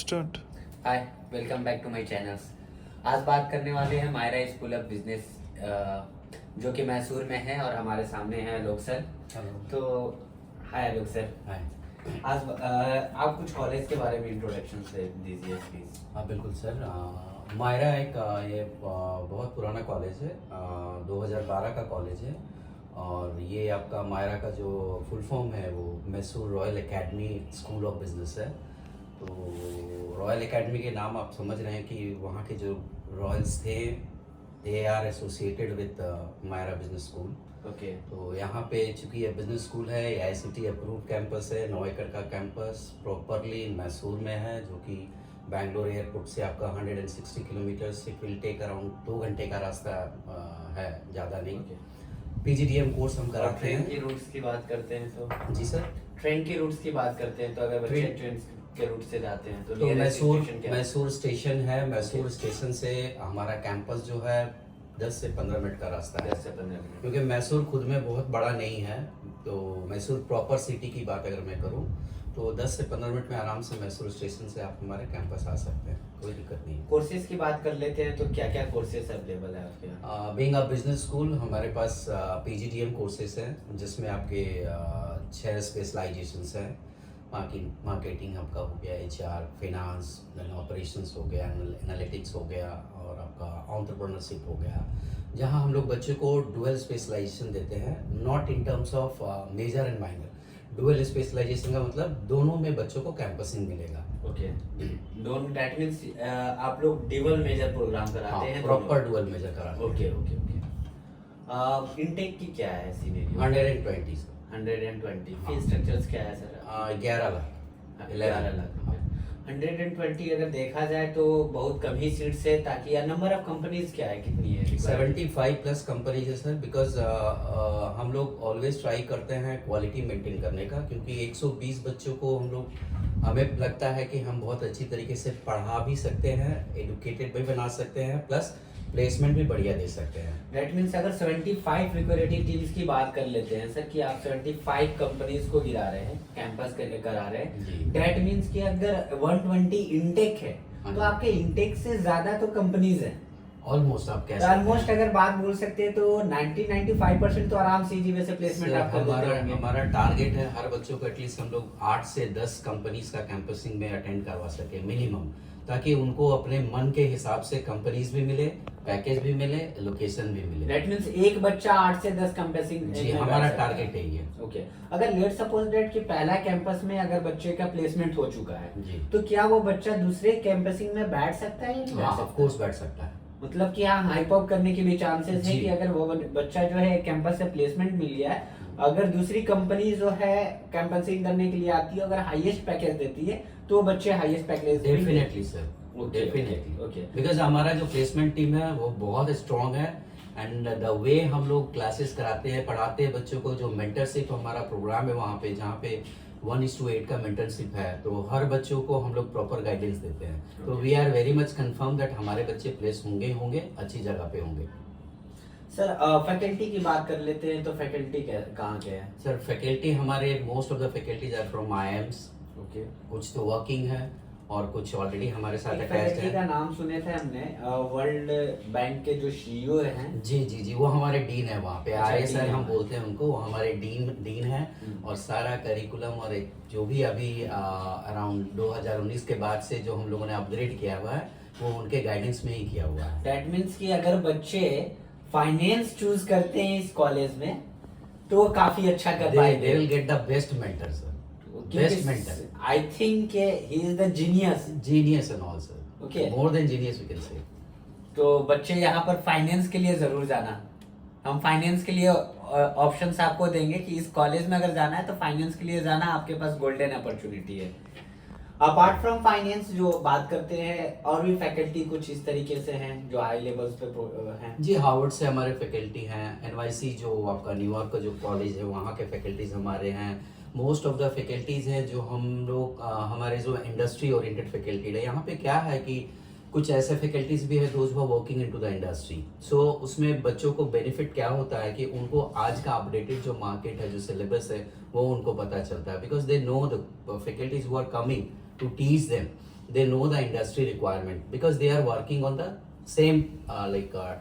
Start. Hi, welcome back to my channels. आज बात करने वाले हैं मायरा स्कूल ऑफ बिजनेस जो कि मैसूर में है और हमारे सामने है आलोक सर। हेलो। तो हाय आलोक सर। हाय। आज आप कुछ कॉलेज के बारे में इंट्रोडक्शन से दीजिए प्लीज। हाँ बिल्कुल सर। मायरा एक ये बहुत पुराना कॉलेज है। 2012 का कॉलेज है और ये आपका मायरा का जो फुल फॉर्म है वो Mysore royal academy school of business है। तो रॉयल एकेडमी के नाम आप समझ रहे हैं कि वहाँ के जो रॉयल्स थे they are associated with Myra business school. Okay. तो यहाँ पे चूँकि ये बिजनेस स्कूल है, ये ICT अप्रूव्ड कैंपस है, 9 एकड़ का कैंपस प्रॉपरली मैसूर में है, जो कि बैंगलोर एयरपोर्ट से आपका 160 kilometre. It will take around 2 घंटे का रास्ता है, ज़्यादा नहीं। PGDM कोर्स हम कराते ट्रेन हैं। की रूट्स की बात करते हैं तो जी सर। ट्रेन की रूट्स की बात करते हैं तो अगर बच्चे ट्रेन के रूट से जाते हैं तो तो nearest station क्या है? मैसूर स्टेशन है। मैसूर स्टेशन से हमारा कैंपस जो है 10 से 15 मिनट का रास्ता है। 10 से 15 मिनट। क्योंकि मैसूर खुद में बहुत बड़ा नहीं है, तो मैसूर प्रॉपर सिटी की बात अगर मैं करूं तो 10 से 15 मिनट में आराम से मैसूर स्टेशन से आप हमारे कैंपस आ सकते हैं, कोई दिक्कत नहीं है। कोर्सेज की बात कर लेते हैं तो क्या क्या कोर्सेज अवेलेबल है आपके यहाँ? बीइंग अ बिजनेस स्कूल हमारे पास PGDM कोर्सेज हैं, जिसमें आपके 6 स्पेशलाइजेशंस हैं। मार्केटिंग आपका हो गया, HR, फाइनेंस, ऑपरेशंस हो गया, एनालिटिक्स हो गया और आपका एंटरप्रेन्योरशिप हो गया, जहां हम लोग बच्चे को डुअल स्पेशलाइजेशन देते हैं, not in terms of major and minor. Dual specialisation का मतलब दोनों में बच्चों को कैंपसिंग मिलेगा। ओके। दोनों दैट मींस आप लोग डुअल मेजर प्रोग्राम कराते हैं? प्रॉपर डुअल मेजर कराते हैं। Okay okay okay. इनटेक की क्या है सिनेरियो? 120 120। फी हाँ। स्ट्रक्चर्स क्या है सर? 11 लाख। 11 लाख। 120 अगर देखा जाए तो बहुत कम ही सीट्स है, ताकि नंबर ऑफ कंपनीज क्या है, कितनी है? 75 प्लस कंपनीज है सर। बिकॉज हम लोग ऑलवेज ट्राई करते हैं क्वालिटी मेंटेन करने का, क्योंकि 120 बच्चों को हमें लगता है कि हम बहुत अच्छी तरीके से पढ़ा भी सकते हैं, एडुकेटेड भी बना सकते हैं, प्लस प्लेसमेंट भी बढ़िया दे सकते हैं। दैट मीन्स अगर 75 रिक्रूटिंग टीम्स की बात कर लेते हैं सर, कि आप 75 कंपनीज को गिरा रहे हैं, कैंपस करा रहे हैं, दैट मीन्स कि अगर 120 इनटेक है तो आपके इनटेक से ज्यादा तो कंपनीज हैं। ऑलमोस्ट आप कह सकते हैं। ऑलमोस्ट अगर बात बोल सकते हैं तो 90-95% तो आराम से जी वैसे प्लेसमेंट आप कर देते होंगे। हमारा टारगेट है हर बच्चों को एटलीस्ट हम लोग 8 से 10 कंपनीज का कैंपसिंग में अटेंड करवा सके मिनिमम, ताकि उनको अपने मन के हिसाब से कंपनीज भी मिले, पैकेज भी मिले, लोकेशन भी मिले। दैट मींस एक बच्चा 8 से 10 कैंपसिंग जी, हमारा टारगेट यही है। ओके। अगर लेट सपोज दैट कि पहला कैंपस में अगर बच्चे का प्लेसमेंट हो चुका है जी, तो क्या वो बच्चा दूसरे कैंपसिंग में बैठ सकता है या नहीं बैठ हाँ, सकता? ऑफ कोर्स बैठ सकता है। मतलब कि हाँ, हाइप अप करने के भी चांसेस है जी। कि अगर वो बच्चा जो है कैंपस से प्लेसमेंट मिल गया है, अगर दूसरी कंपनी जो है कैंपसिंग करने के लिए आती है, अगर हाईएस्ट पैकेज देती है तो वो बच्चे highest package definitely sir, definitely. Okay. Because हमारा जो प्लेसमेंट टीम है वो बहुत स्ट्रांग है, एंड द वे हम लोग क्लासेस कराते हैं, पढ़ाते हैं बच्चों को, जो मेंटरशिप हमारा प्रोग्राम है वहाँ पे, जहाँ पे 1:8 का मेंटरशिप है, तो हर बच्चों को हम लोग प्रॉपर गाइडेंस देते हैं। तो we are very much confirm that हमारे बच्चे प्लेस होंगे अच्छी जगह पे होंगे। सर फैकल्टी की बात कर लेते हैं तो फैकल्टी कहाँ के हैं? सर फैकल्टी हमारे most of the faculties are from IIMs। Okay. कुछ तो वर्किंग है और कुछ ऑलरेडी हमारे साथ अटैच्ड फैकल्टी का है। नाम सुने थे हमने, वर्ल्ड बैंक के जो CEO हैं। जी, वो हमारे डीन है वहाँ पे। अच्छा, RSR डीन हम है। बोलते हैं उनको, वो हमारे डीन है। और सारा करिकुलम और एक जो भी अभी अराउंड 2019 के बाद से जो हम लोगों ने अपग्रेड किया हुआ है, वो उनके गाइडेंस में ही किया हुआ है। दैट मीन्स कि अगर बच्चे फाइनेंस चूज करते हैं इस कॉलेज में तो वो काफी अच्छा कर दे पाएंगे। Will get the best mentor sir, best mentor. I think he is the genius. Genius and all sir, Okay. More than genius we can say. तो बच्चे यहाँ पर फाइनेंस के लिए जरूर जाना। हम फाइनेंस के लिए ऑप्शंस आपको देंगे कि इस कॉलेज में अगर जाना है तो फाइनेंस के लिए जाना, आपके पास गोल्डन अपॉर्चुनिटी है। अपार्ट फ्रॉम फाइनेंस जो बात करते हैं, और भी फैकल्टी कुछ इस तरीके से हैं जो हाई लेवल्स पे हैं? जी, हार्वर्ड से हमारे फैकल्टी हैं, NYC जो आपका न्यूयॉर्क का जो कॉलेज है वहाँ के फैकल्टीज हमारे हैं। मोस्ट ऑफ द फैकल्टीज हैं जो हम लोग हमारे जो इंडस्ट्री ओरिएंटेड फैकल्टी है। यहाँ पे क्या है कि कुछ ऐसे फैकल्टीज भी है those who are working into the industry. So उसमें बच्चों को बेनिफिट क्या होता है कि उनको आज का अपडेटेड जो मार्केट है, जो सिलेबस है, वो उनको पता चलता है, because they know the faculties who are coming to teach them they know the industry requirement because they are working on the same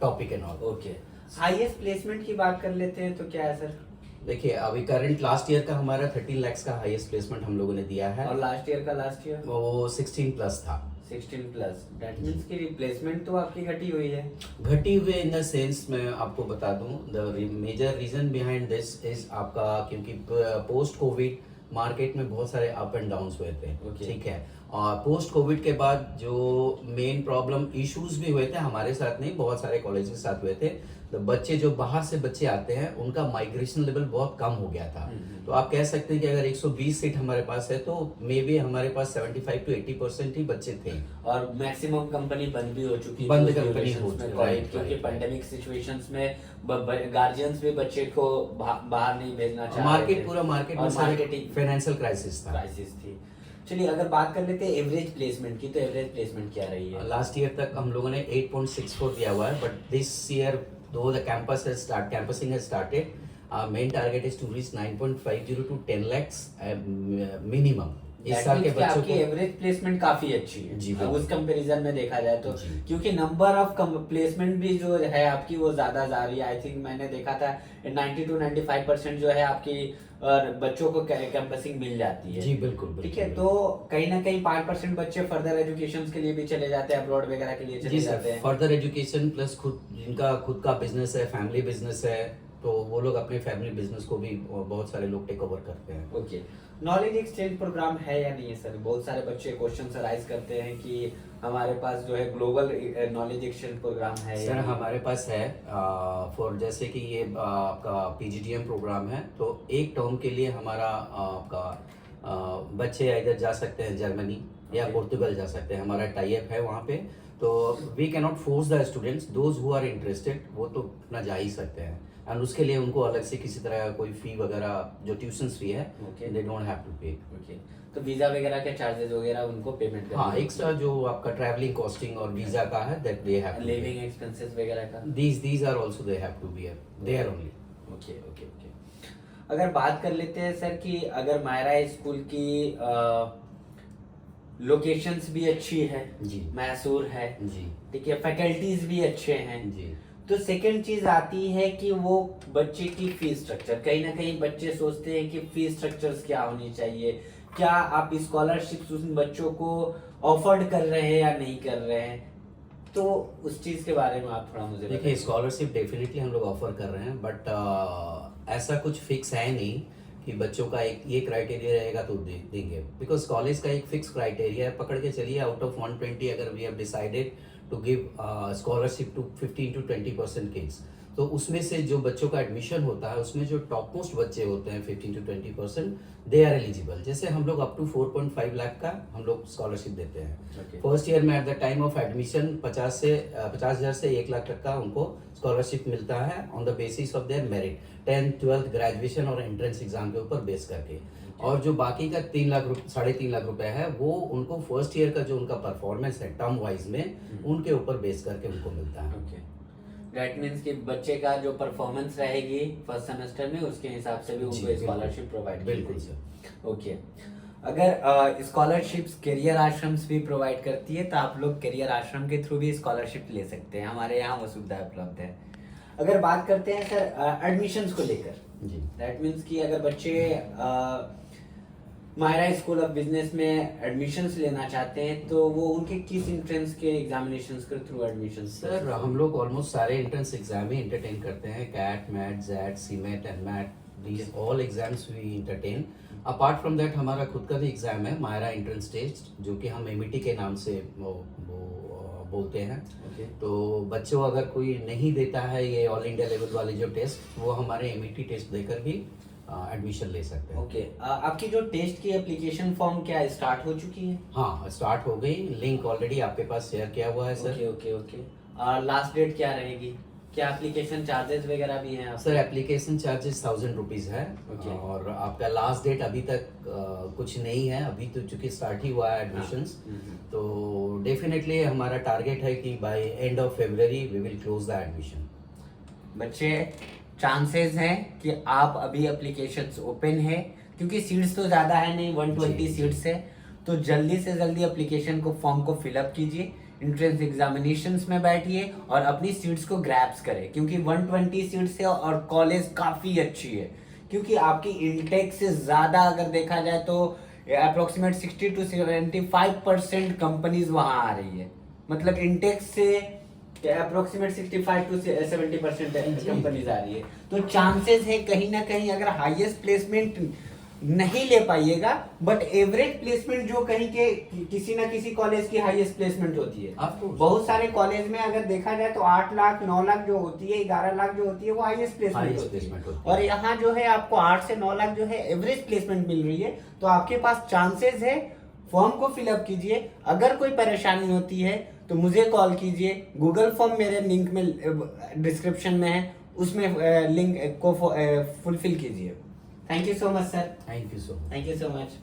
topic and all. Okay, highest placement की बात कर लेते हैं तो क्या है सर? देखिए अभी करंट लास्ट ईयर का हमारा 13 lakhs का हाईएस्ट प्लेसमेंट हम लोगों ने दिया है, और लास्ट ईयर का लास्ट ईयर वो 16 प्लस था। 16 प्लस, दैट मींस कि रिप्लेसमेंट तो आपकी घटी हुई है। घटी हुए इन द सेंस मैं आपको बता दूं, the major reason behind this is आपका, क्योंकि पोस्ट कोविड मार्केट में बहुत सारे अप एंड डाउन्स हुए थे, Okay. ठीक है। और पोस्ट कोविड के बाद जो मेन प्रॉब्लम इश्यूज भी हुए थे, हमारे साथ नहीं बहुत सारे कॉलेज के साथ हुए थे, तो बच्चे जो बाहर से बच्चे आते हैं उनका माइग्रेशन लेवल बहुत कम हो गया था। तो आप कह सकते हैं कि अगर 120 सीट हमारे पास है तो मे बी हमारे पास 75 to 80% ही बच्चे थे। और मैक्सिमम कंपनी बंद भी हो चुकी है, बंद कुछ कंपनी durations हो में चुकी है, कोविड, right, क्योंकि right, पेंडेमिक सिचुएशंस में गार्जियंस भी बच्चे को बाहर नहीं भेजना चाह रहे मार्केट थे, पूरा मार्केट और में मार्केटिंग फाइनेंशियल क्राइसिस था। क्राइसिस थी। चलिए अगर बात कर लेते हैं एवरेज प्लेसमेंट की, तो एवरेज प्लेसमेंट क्या रही है? लास्ट ईयर तक हम लोगों ने 8.64 दिया हुआ है, but this year though the campusing has started, main target is to reach 9.50 to 10 lakhs minimum. इस साल के बच्चों आपकी को एवरेज प्लेसमेंट काफी अच्छी है जी, अब बिल्कुल। उस कंपैरिजन में देखा जाए तो, जी। क्योंकि नंबर ऑफ प्लेसमेंट भी जो है आपकी वो ज्यादा जा रही है। आई थिंक मैंने देखा था 90 to 95% जो है आपकी बच्चों को कैंपसिंग मिल जाती है। जी बिल्कुल ठीक है, बिल्कुल। तो कहीं ना कहीं 5% बच्चे फर्दर एजुकेशन के लिए भी चले जाते हैं, अब्रॉड वगैरह के लिए चले जी जाते सर, हैं। फर्दर एजुकेशन प्लस जिनका खुद का बिजनेस है, फैमिली बिजनेस है, तो वो लोग अपने फैमिली बिजनेस को भी बहुत सारे लोग टेक ओवर करते हैं। ओके, नॉलेज एक्सचेंज प्रोग्राम है या नहीं है सर? बहुत सारे बच्चे क्वेश्चन राइज करते हैं कि हमारे पास जो है ग्लोबल नॉलेज एक्सचेंज प्रोग्राम है सर या नहीं? हमारे पास है फॉर जैसे कि ये आपका पीजीडीएम प्रोग्राम है, तो एक टर्म के लिए हमारा आपका बच्चे इधर जा सकते हैं जर्मनी या Okay. पोर्तुगल जा सकते हैं, हमारा टाई अप है वहाँ पे। तो we can not force the students, those who are interested वो तो अपना जा ही सकते हैं, एंड उसके लिए उनको अलग से किसी तरह का कोई फी वगैरह जो ट्यूशन फी है Okay. They don't have to pay. Okay, तो वीजा वगैरह के चार्जेस वगैरह उनको पेमेंट हाँ, एक्स्ट्रा जो आपका ट्रैवलिंग कॉस्टिंग और वीजा का है that they have, living expenses वगैरह का। these are also they have to be there only। Okay okay okay, अगर बात कर लेते हैं सर कि अगर मायरा स्कूल की लोकेशंस भी अच्छी है, जी मैसूर है, जी ठीक है, फैकल्टीज भी अच्छे हैं, जी। तो सेकंड चीज आती है कि वो बच्चे की फीस स्ट्रक्चर। कहीं ना कहीं बच्चे सोचते हैं कि फीस स्ट्रक्चर्स क्या होनी चाहिए, क्या आप स्कॉलरशिप उन बच्चों को ऑफर्ड कर रहे हैं या नहीं कर रहे हैं, तो उस चीज के बारे में आप थोड़ा मुझे देखिए बताइए। स्कॉलरशिप डेफिनेटली हम लोग ऑफर कर रहे हैं, बट ऐसा कुछ फिक्स है नहीं कि बच्चों का एक ये क्राइटेरिया रहेगा तो देंगे, बिकॉज कॉलेज का एक फिक्स क्राइटेरिया है, पकड़ के चलिए आउट ऑफ 120 अगर we have decided to give scholarship to 15 to 20% kids, तो उसमें से जो बच्चों का एडमिशन होता है उसमें जो टॉप मोस्ट बच्चे होते हैं 15 to 20% दे आर एलिजिबल। जैसे हम लोग अप टू 4.5 लाख का हम लोग स्कॉलरशिप देते हैं। Okay. फर्स्ट ईयर में at the time of admission 50,000 से 1 लाख तक का उनको स्कॉलरशिप मिलता है on the basis of their merit, 10th 12th graduation और एंट्रेंस एग्जाम के ऊपर बेस करके। और जो बाकी का 3.5 लाख रुपए है वो उनको फर्स्ट ईयर का जो उनका परफॉर्मेंस है टर्म वाइज में उनके ऊपर बेस करके उनको मिलता है। ओके, दैट मीन्स कि बच्चे का जो परफॉर्मेंस रहेगी फर्स्ट सेमेस्टर में उसके हिसाब से भी जी, उनको बिल्कुल। स्कॉलरशिप प्रोवाइड बिल्कुल सर। ओके, अगर स्कॉलरशिप्स करियर आश्रम्स भी प्रोवाइड करती है तो आप लोग करियर आश्रम के थ्रू भी स्कॉलरशिप ले सकते हैं, हमारे यहाँ वो सुविधा उपलब्ध है। अगर बात करते हैं सर एडमिशन्स को लेकर, जी दैट मीन्स कि अगर बच्चे मायरा स्कूल ऑफ बिजनेस में एडमिशन्स लेना चाहते हैं तो वो उनके किस एंट्रेंस के एग्जामिनेशंस के थ्रू एडमिशन्स? सर हम लोग ऑलमोस्ट सारे एंट्रेंस एग्जाम ही एंटरटेन करते हैं, CAT, MAT, XAT, CMAT and MAT, these all exams we entertain. Apart from that हमारा खुद का भी एग्जाम है मायरा एंट्रेंस टेस्ट, जो कि हम एमईटी के नाम से वो बोलते हैं। ओके, तो बच्चों अगर कोई नहीं देता है ये ऑल इंडिया लेवल वाले जो टेस्ट, वो हमारे एमईटी टेस्ट देकर भी एडमिशन ले सकते हैं। ओके, आपकी जो टेस्ट की एप्लीकेशन फॉर्म क्या स्टार्ट हो चुकी है? हाँ स्टार्ट हो गई, लिंक ऑलरेडी आपके पास शेयर किया हुआ है sir. Okay okay okay, last date क्या रहेगी? क्या एप्लीकेशन चार्जेस वगैरह भी हैं? सर एप्लीकेशन चार्जेस 1000 रुपीज़ है। Okay. और आपका लास्ट डेट अभी तक कुछ नहीं है, अभी तो चूंकि स्टार्ट ही हुआ है एडमिशंस, तो डेफिनेटली हमारा टारगेट है कि by end of February we will close the admission. बच्चे चांसेस हैं कि आप अभी एप्लीकेशंस ओपन है, क्योंकि सीट्स तो ज़्यादा है नहीं, 120 जी, सीट्स है, तो जल्दी से जल्दी एप्लीकेशन को फॉर्म को फिलअप कीजिए, एंट्रेंस एग्जामिनेशंस में बैठिए और अपनी सीट्स को ग्रैब्स करें, क्योंकि 120 सीट्स है और कॉलेज काफ़ी अच्छी है, क्योंकि आपकी इंटेक से ज़्यादा अगर देखा जाए तो अप्रोक्सीमेट 60 to 75% कंपनीज वहाँ आ रही है, मतलब इंटेक से अप्रोक्सीमेट 65 to 70% कंपनीज आ रही है। तो चांसेस है कहीं ना कहीं अगर हाईएस्ट प्लेसमेंट नहीं ले पाइएगा, बट एवरेज प्लेसमेंट जो कहीं के किसी ना किसी कॉलेज की हाईएस्ट प्लेसमेंट होती है। Of course. बहुत सारे कॉलेज में अगर देखा जाए तो 8 लाख 9 लाख जो होती है, 11 लाख जो होती है वो हाईएस्ट प्लेसमेंट Highest होती placement है, होती है। और यहाँ जो है आपको 8 से 9 लाख जो है एवरेज प्लेसमेंट मिल रही है। तो आपके पास चांसेस है, फॉर्म को फिलअप कीजिए। अगर कोई परेशानी होती है तो मुझे कॉल कीजिए, गूगल फॉर्म मेरे लिंक में डिस्क्रिप्शन में है, उसमें लिंक को फुलफिल कीजिए। Thank you so much sir, thank you so much. Thank you so much.